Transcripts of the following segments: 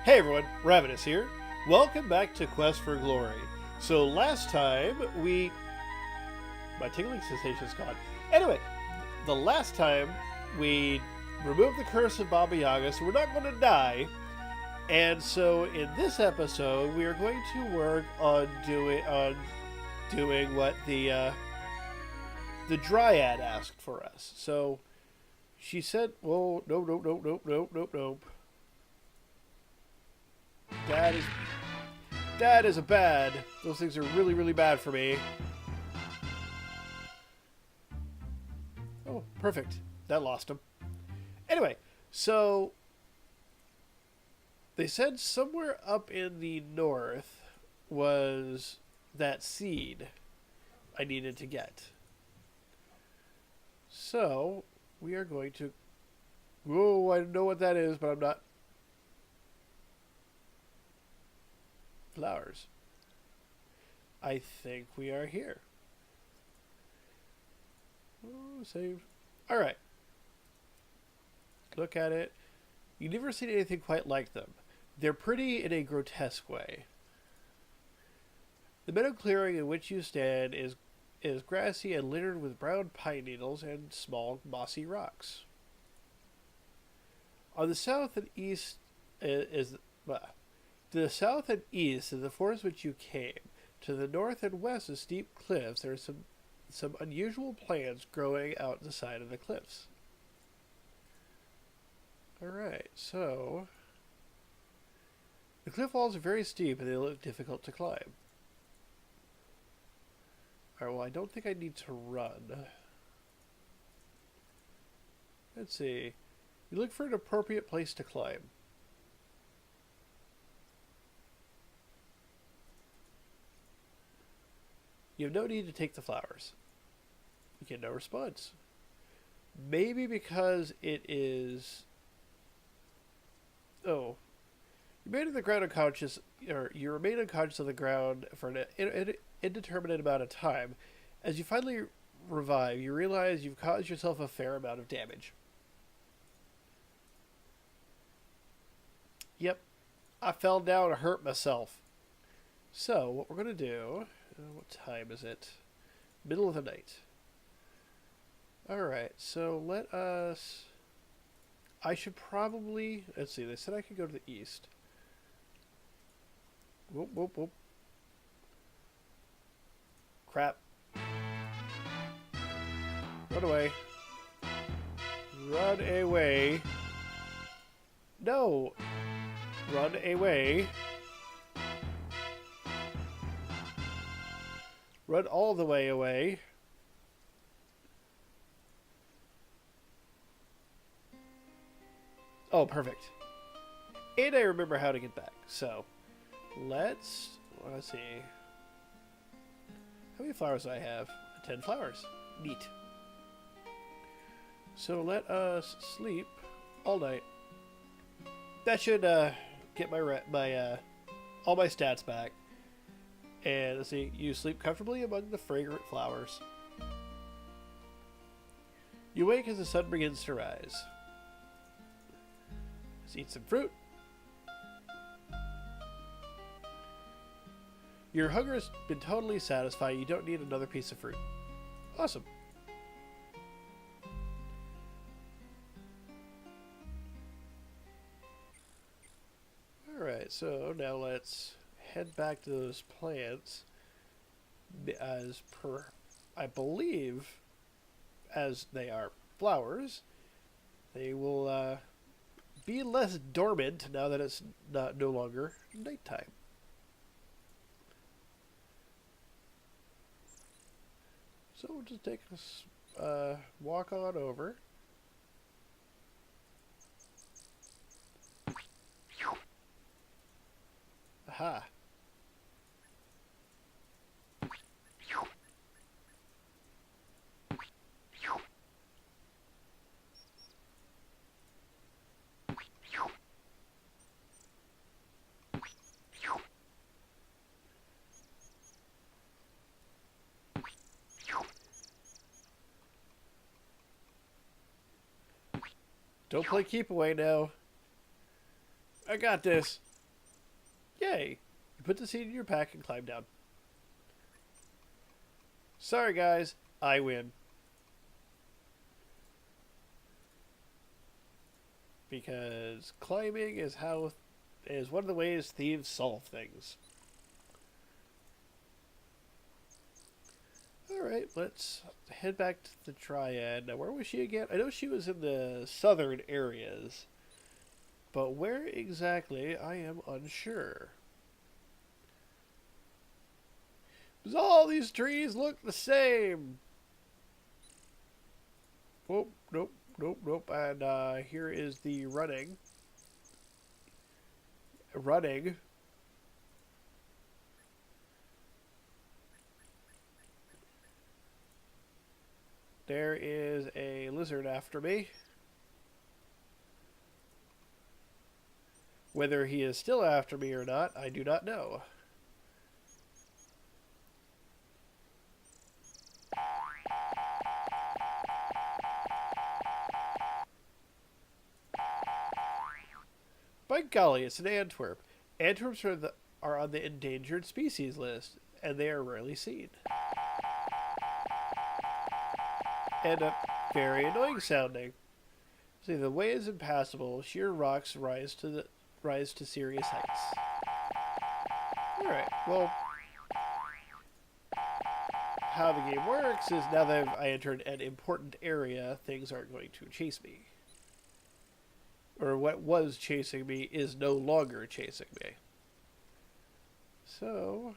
Hey everyone, Ravinous here. Welcome back to Quest for Glory. So last time we... My tingling sensation's gone. Anyway, the last time we removed the curse of Baba Yaga, so we're not going to die. And so in this episode, we are going to work on doing what the Dryad asked for us. So she said, "Whoa, nope. That is a bad. Those things are really, really bad for me." Oh, perfect. That lost him. Anyway, so they said somewhere up in the north was that seed I needed to get. So we are going to. Whoa, I know what that is, but I'm not. Flowers. I think we are here. Oh, save. Alright. Look at it. You've never seen anything quite like them. They're pretty in a grotesque way. The meadow clearing in which you stand is grassy and littered with brown pine needles and small mossy rocks. On the south and east is to the south and east is the forest which you came. To the north and west is steep cliffs. There are some unusual plants growing out the side of the cliffs. Alright, so the cliff walls are very steep and they look difficult to climb. Alright, well I don't think I need to run. Let's see. You look for an appropriate place to climb. You have no need to take the flowers. You get no response. Maybe because it is... Oh. You remain on the ground unconscious, or you remain unconscious on the ground for an indeterminate amount of time. As you finally revive, you realize you've caused yourself a fair amount of damage. Yep. I fell down and hurt myself. So, what we're going to do... what time is it? Middle of the night. Alright, so let us... I should probably... Let's see, they said I could go to the east. Whoop. Crap. Run away. Run away. No! Run away. Run all the way away. Oh, perfect. And I remember how to get back. So, let's see. How many flowers do I have? 10 flowers. Neat. So let us sleep all night. That should get my all my stats back. And let's see, you sleep comfortably among the fragrant flowers. You wake as the sun begins to rise. Let's eat some fruit. Your hunger has been totally satisfied. You don't need another piece of fruit. Awesome. Alright, so now let's head back to those plants as per, I believe, as they are flowers, they will be less dormant now that it's no longer nighttime. So we'll just take a walk on over. Aha. Don't play keep away now. I got this. Yay! You put the seed in your pack and climb down. Sorry, guys. I win. Because climbing is one of the ways thieves solve things. Alright, let's head back to the Dryad. Now, where was she again? I know she was in the southern areas. But where exactly, I am unsure. Because all these trees look the same. Oh, nope, nope, nope. And here is the running. Running. There is a lizard after me. Whether he is still after me or not, I do not know. By golly, it's an Antwerp. Antwerps are on the endangered species list, and they are rarely seen. And very annoying sounding. See, the way is impassable. Sheer rocks rise to serious heights. Alright, well, how the game works is now that I entered an important area, things aren't going to chase me. Or what was chasing me is no longer chasing me. So,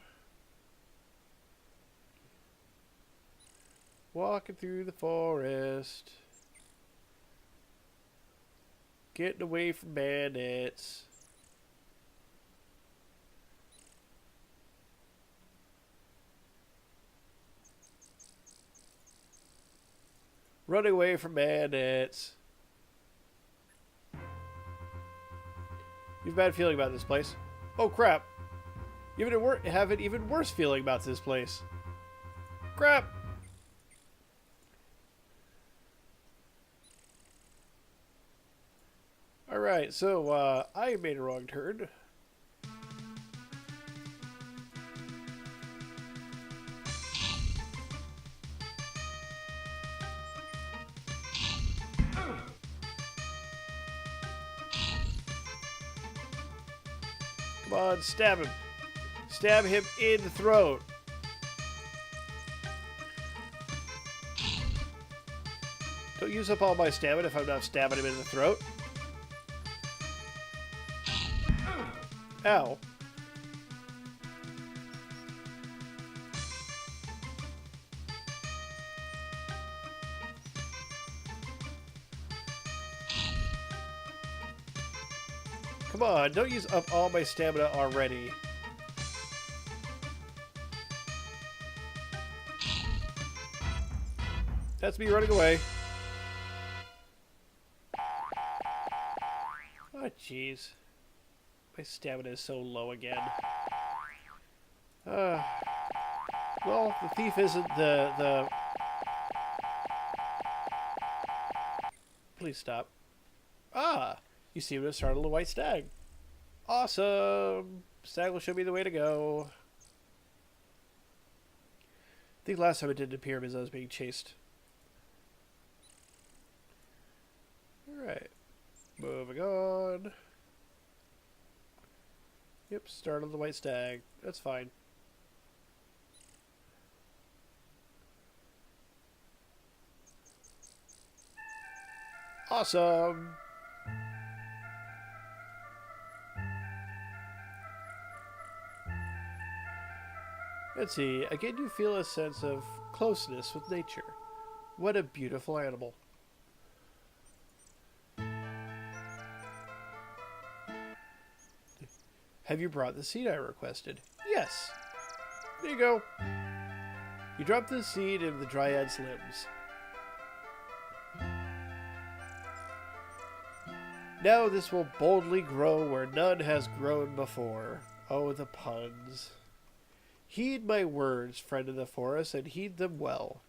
walking through the forest, getting away from bandits. Running away from bandits. You have a bad feeling about this place. Oh crap. You have an even worse feeling about this place. Crap. Alright, so I made a wrong turn. Come on, stab him. Stab him in the throat. Don't use up all my stamina if I'm not stabbing him in the throat. Ow. Come on, don't use up all my stamina already. That's me running away. Oh, jeez. My stamina is so low again. Well, the thief isn't the... Please stop. Ah! You seem to have startled a white stag. Awesome! Stag will show me the way to go. I think last time it didn't appear because I was being chased. Alright. Moving on. Yep, startled the white stag. That's fine. Awesome! Let's see. Again, you feel a sense of closeness with nature. What a beautiful animal. Have you brought the seed I requested? Yes. There you go. You drop the seed into the Dryad's limbs. Now this will boldly grow where none has grown before. Oh, the puns. Heed my words, friend of the forest, and heed them well.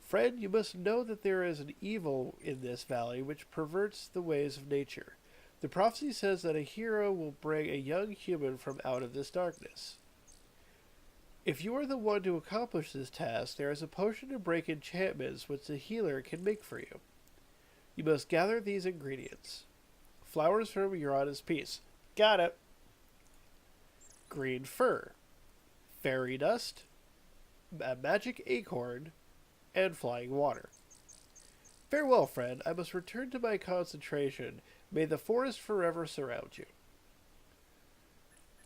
Friend, you must know that there is an evil in this valley which perverts the ways of nature. The prophecy says that a hero will bring a young human from out of this darkness. If you are the one to accomplish this task, there is a potion to break enchantments which the healer can make for you. You must gather these ingredients. Flowers from Urana's piece. Got it. Green fur. Fairy dust. A magic acorn. And flying water. Farewell, friend. I must return to my concentration. May the forest forever surround you.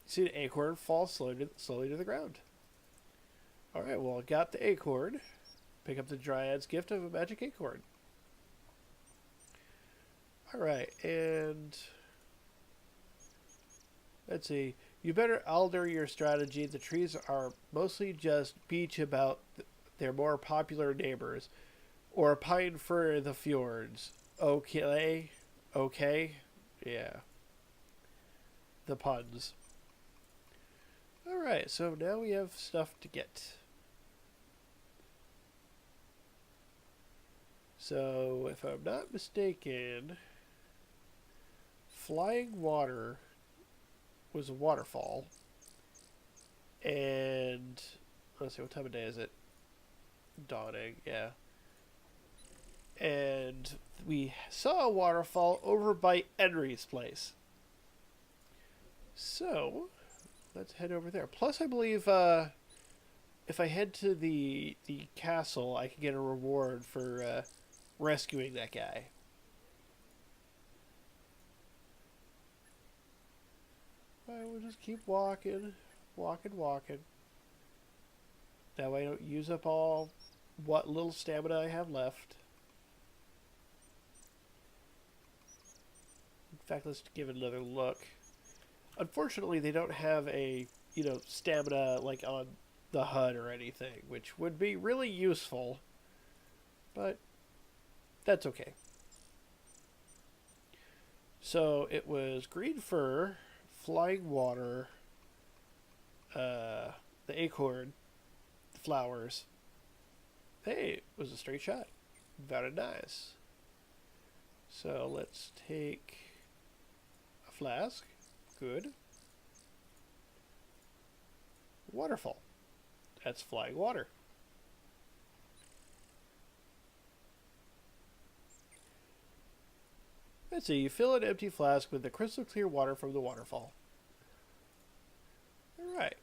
See an acorn fall slowly to the ground. Alright, well, I got the acorn. Pick up the Dryad's gift of a magic acorn. Alright, and let's see. You better alter your strategy. The trees are mostly just beach about their more popular neighbors, or pine fir in the fjords. Okay? Okay? Yeah. The puns. Alright, so now we have stuff to get. So, if I'm not mistaken, flying water was a waterfall. And, let's see, what time of day is it? Dawning, yeah. And we saw a waterfall over by Henry's place. So, let's head over there. Plus, I believe if I head to the castle, I can get a reward for rescuing that guy. I will just keep walking. That way I don't use up all what little stamina I have left. In fact, let's give it another look. Unfortunately, they don't have a, stamina like on the HUD or anything, which would be really useful, but that's okay. So it was green fur, flying water, the acorn, the flowers. Hey, it was a straight shot. Very nice. So let's take a flask. Good. Waterfall. That's flying water. Let's see, you fill an empty flask with the crystal clear water from the waterfall. Alright.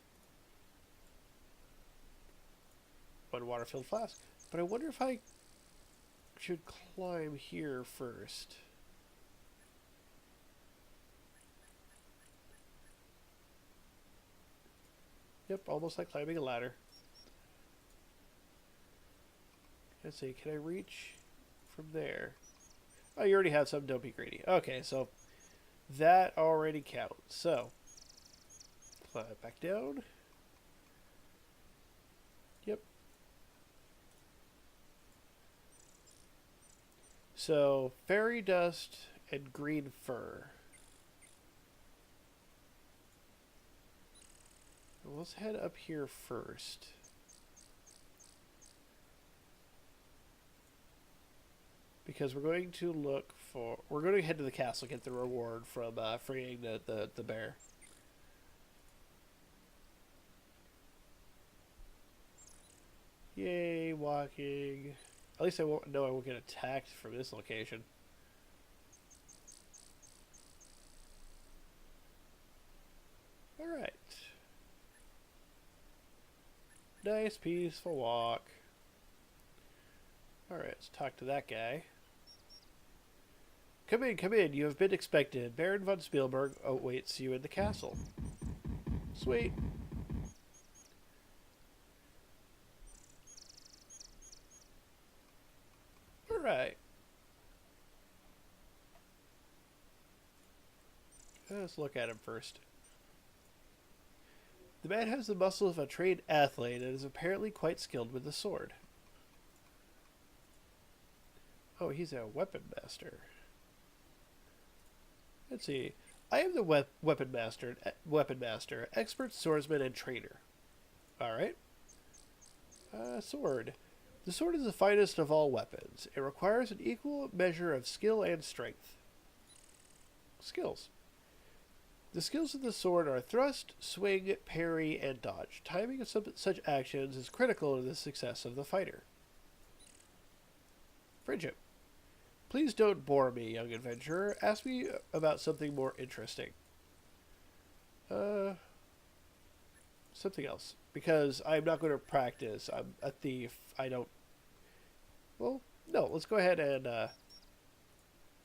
One water filled flask. But I wonder if I should climb here first. Yep, almost like climbing a ladder. Let's see, can I reach from there? Oh, you already have some, don't be greedy. Okay, so that already counts. So, climb back down. Yep. So, fairy dust and green fur. Let's head up here first. Because we're going to look for... We're going to head to the castle, get the reward from freeing the bear. Yay, walking. At least I won't get attacked from this location. Alright. Nice, peaceful walk. Alright, let's talk to that guy. Come in. You have been expected. Baron von Spielberg awaits you in the castle. Sweet. Alright. Let's look at him first. The man has the muscles of a trained athlete and is apparently quite skilled with the sword. Oh, he's a weapon master. Let's see. I am the weapon master, expert swordsman and trainer. Alright. Sword. The sword is the finest of all weapons. It requires an equal measure of skill and strength. skills. The skills of the sword are thrust, swing, parry, and dodge. Timing of such actions is critical to the success of the fighter. Friendship. Please don't bore me, young adventurer. Ask me about something more interesting. Something else. Because I'm not going to practice. I'm a thief. I don't... Well, no. Let's go ahead and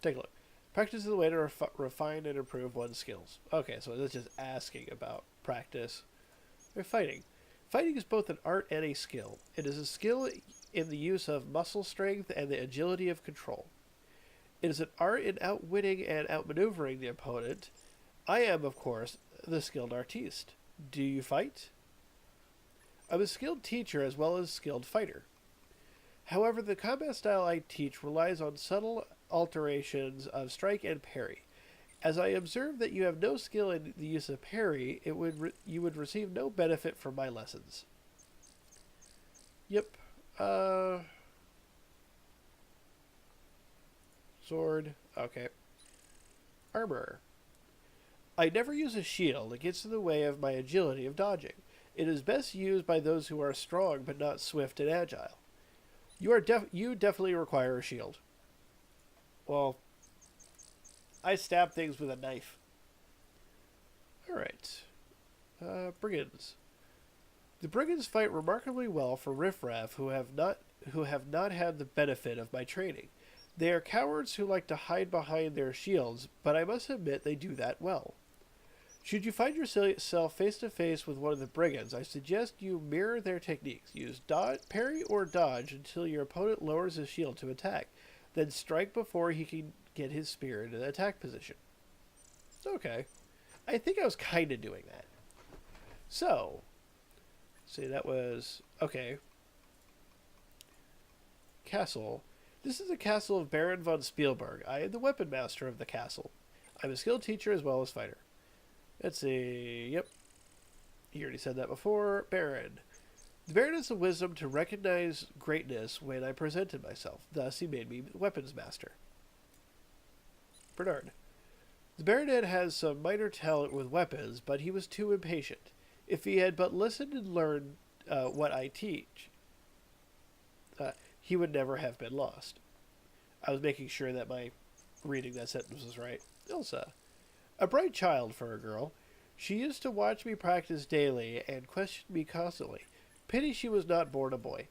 take a look. Practice is the way to refine and improve one's skills. Okay, so that's just asking about practice. Or fighting. Fighting is both an art and a skill. It is a skill in the use of muscle strength and the agility of control. It is an art in outwitting and outmaneuvering the opponent. I am, of course, the skilled artiste. Do you fight? I'm a skilled teacher as well as skilled fighter. However, the combat style I teach relies on subtle alterations of strike and parry. As I observe that you have no skill in the use of parry, you would receive no benefit from my lessons. Yep. Sword. Okay. Armor. I never use a shield. It gets in the way of my agility of dodging. It is best used by those who are strong but not swift and agile. You definitely require a shield. Well, I stab things with a knife. Alright. Brigands. The brigands fight remarkably well for riffraff who have not had the benefit of my training. They are cowards who like to hide behind their shields, but I must admit they do that well. Should you find yourself face to face with one of the brigands, I suggest you mirror their techniques. Use parry or dodge until your opponent lowers his shield to attack. Then strike before he can get his spear into the attack position. Okay. I think I was kind of doing that. So, see, that was... Okay. Castle. This is the castle of Baron von Spielberg. I am the weapon master of the castle. I'm a skilled teacher as well as fighter. Let's see. Yep. He already said that before. Baron. The Baron has the wisdom to recognize greatness when I presented myself. Thus, he made me weapons master. Bernard. The Baronet has some minor talent with weapons, but he was too impatient. If he had but listened and learned what I teach, he would never have been lost. I was making sure that my reading that sentence was right. Elsa. A bright child for a girl. She used to watch me practice daily and question me constantly. Pity she was not born a boy.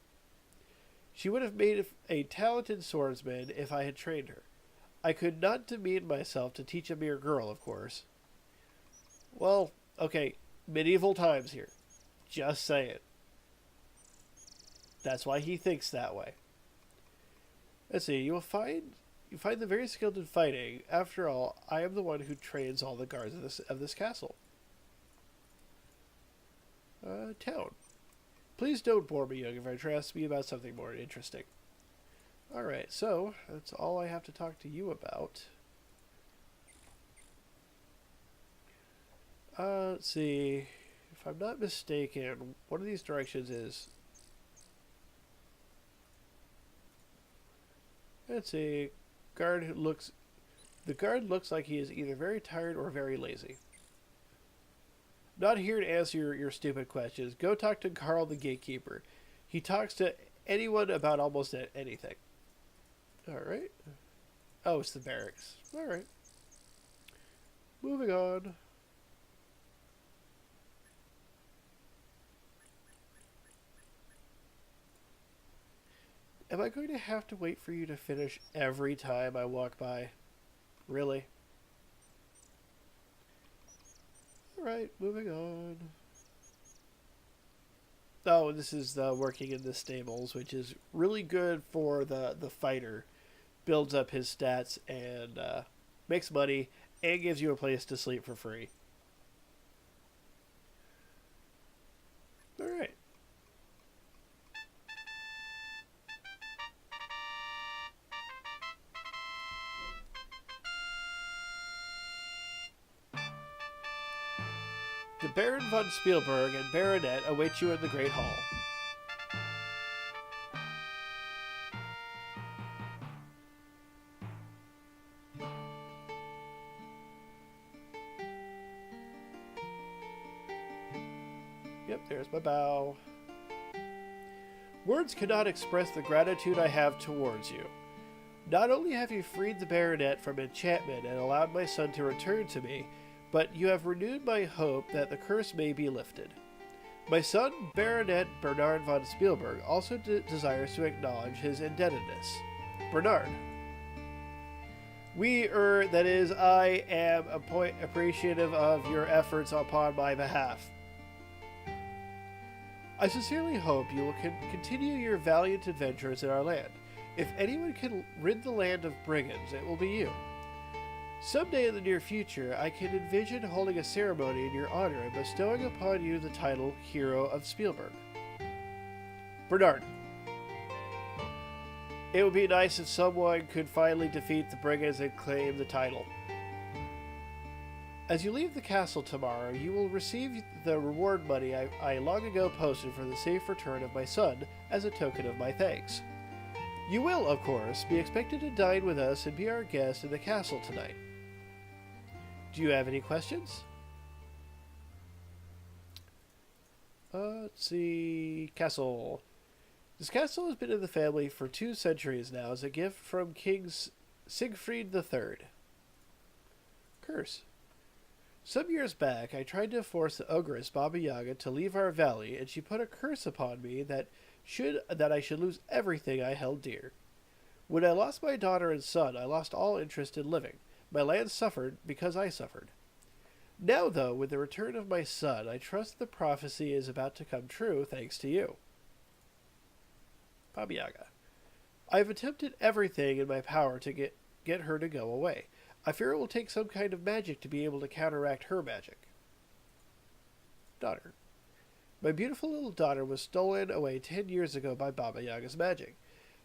She would have made a talented swordsman if I had trained her. I could not demean myself to teach a mere girl, of course. Well, okay, medieval times here. Just saying. That's why he thinks that way. Let's see, you find them very skilled in fighting. After all, I am the one who trains all the guards of this castle. Town. Please don't bore me, young adventurer. Ask me about something more interesting. Alright, so that's all I have to talk to you about. Let's see. If I'm not mistaken, one of these directions is... Let's see. The guard looks like he is either very tired or very lazy. Not here to answer your stupid questions. Go talk to Carl the gatekeeper. He talks to anyone about almost anything. Alright. Oh, it's the barracks. Alright. Moving on. Am I going to have to wait for you to finish every time I walk by? Really? Alright, moving on. Oh, this is the working in the stables, which is really good for the fighter. Builds up his stats and makes money and gives you a place to sleep for free. Alright. The Baron von Spielberg and Baronette await you in the Great Hall. Yep, there's my bow. Words cannot express the gratitude I have towards you. Not only have you freed the Baronette from enchantment and allowed my son to return to me, but you have renewed my hope that the curse may be lifted. My son, Baronet Bernard von Spielberg, also desires to acknowledge his indebtedness. Bernard. I am appreciative of your efforts upon my behalf. I sincerely hope you will continue your valiant adventures in our land. If anyone can rid the land of brigands, it will be you. Someday in the near future, I can envision holding a ceremony in your honor and bestowing upon you the title Hero of Spielberg. Bernard. It would be nice if someone could finally defeat the brigands and claim the title. As you leave the castle tomorrow, you will receive the reward money I long ago posted for the safe return of my son as a token of my thanks. You will, of course, be expected to dine with us and be our guest in the castle tonight. Do you have any questions? Let's see. Castle. This castle has been in the family for 2 centuries now as a gift from King Siegfried III. Curse. Some years back, I tried to force the ogress Baba Yaga to leave our valley, and she put a curse upon me that I should lose everything I held dear. When I lost my daughter and son, I lost all interest in living. My land suffered because I suffered. Now, though, with the return of my son, I trust the prophecy is about to come true thanks to you. Baba Yaga. I have attempted everything in my power to get her to go away. I fear it will take some kind of magic to be able to counteract her magic. Daughter. My beautiful little daughter was stolen away 10 years ago by Baba Yaga's magic.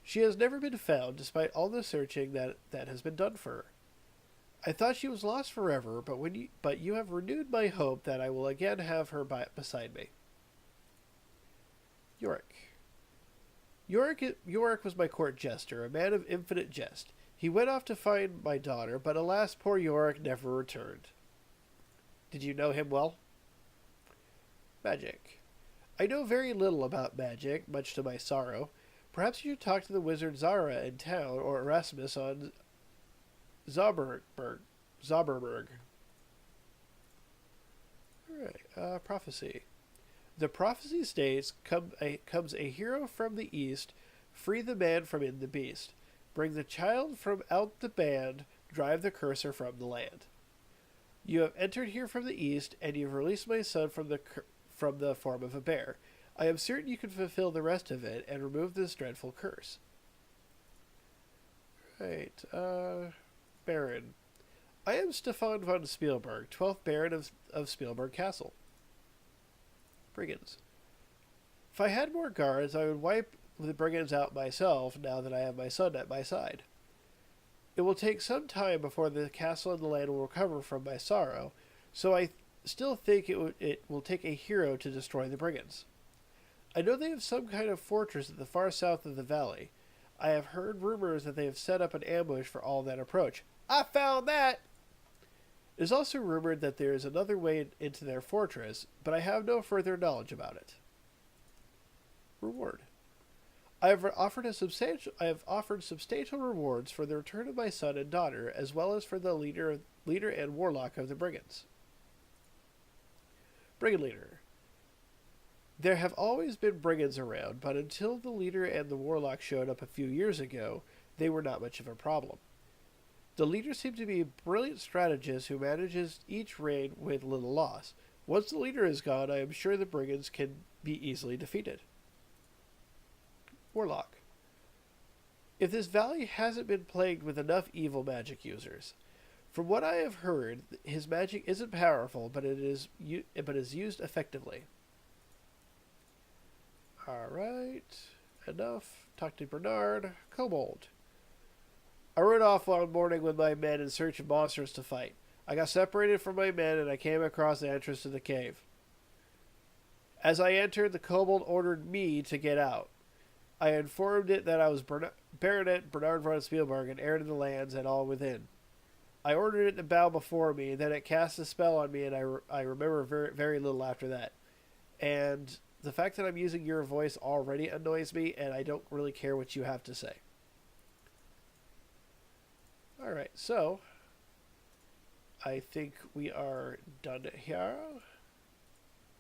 She has never been found, despite all the searching that has been done for her. I thought she was lost forever, but you have renewed my hope that I will again have her beside me. Yorick. Yorick was my court jester, a man of infinite jest. He went off to find my daughter, but alas, poor Yorick never returned. Did you know him well? Magic. I know very little about magic, much to my sorrow. Perhaps you should talk to the wizard Zara in town, or Erasmus on Zauberberg. Alright, prophecy. The prophecy states, comes a hero from the east, free the man from in the beast. Bring the child from out the band, drive the cursor from the land. You have entered here from the east, and you have released my son from the form of a bear. I am certain you can fulfill the rest of it and remove this dreadful curse. Right, Baron. I am Stefan von Spielberg, 12th Baron of Spielberg Castle. Brigands. If I had more guards, I would wipe the brigands out myself now that I have my son at my side. It will take some time before the castle and the land will recover from my sorrow, so I still think it will take a hero to destroy the brigands. I know they have some kind of fortress at the far south of the valley. I have heard rumors that they have set up an ambush for all that approach. I found that! It is also rumored that there is another way into their fortress, but I have no further knowledge about it. Reward. I have offered substantial rewards for the return of my son and daughter, as well as for the leader and warlock of the brigands. Brigand leader. There have always been brigands around, but until the leader and the warlock showed up a few years ago, they were not much of a problem. The leader seemed to be a brilliant strategist who manages each raid with little loss. Once the leader is gone, I am sure the brigands can be easily defeated. Warlock. If this valley hasn't been plagued with enough evil magic users. From what I have heard, his magic isn't powerful, but is used effectively. Alright, enough. Talk to Bernard. Kobold. I rode off one morning with my men in search of monsters to fight. I got separated from my men and I came across the entrance to the cave. As I entered, the kobold ordered me to get out. I informed it that I was Baronet Bernard von Spielberg and heir to the lands and all within. I ordered it to bow before me, then it cast a spell on me, and I remember very, very little after that. And the fact that I'm using your voice already annoys me, and I don't really care what you have to say. Alright, so I think we are done here.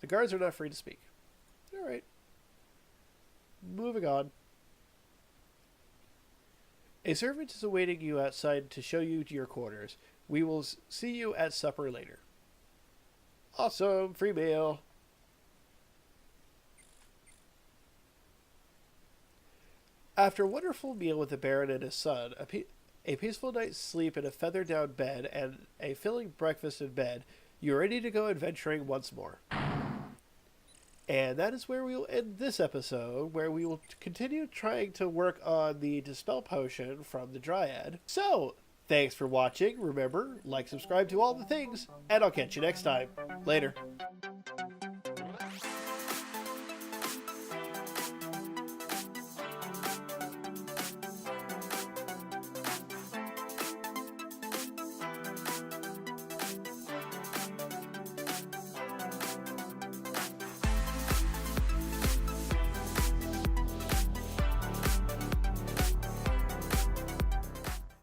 The guards are not free to speak. Alright. Moving on. A servant is awaiting you outside to show you to your quarters. We will see you at supper later. Awesome! Free meal! After a wonderful meal with the Baron and his son, a peaceful night's sleep in a feather-down bed, and a filling breakfast in bed, you're ready to go adventuring once more. And that is where we will end this episode, where we will continue trying to work on the Dispel Potion from the Dryad. So, thanks for watching. Remember, like, subscribe to all the things, and I'll catch you next time. Later.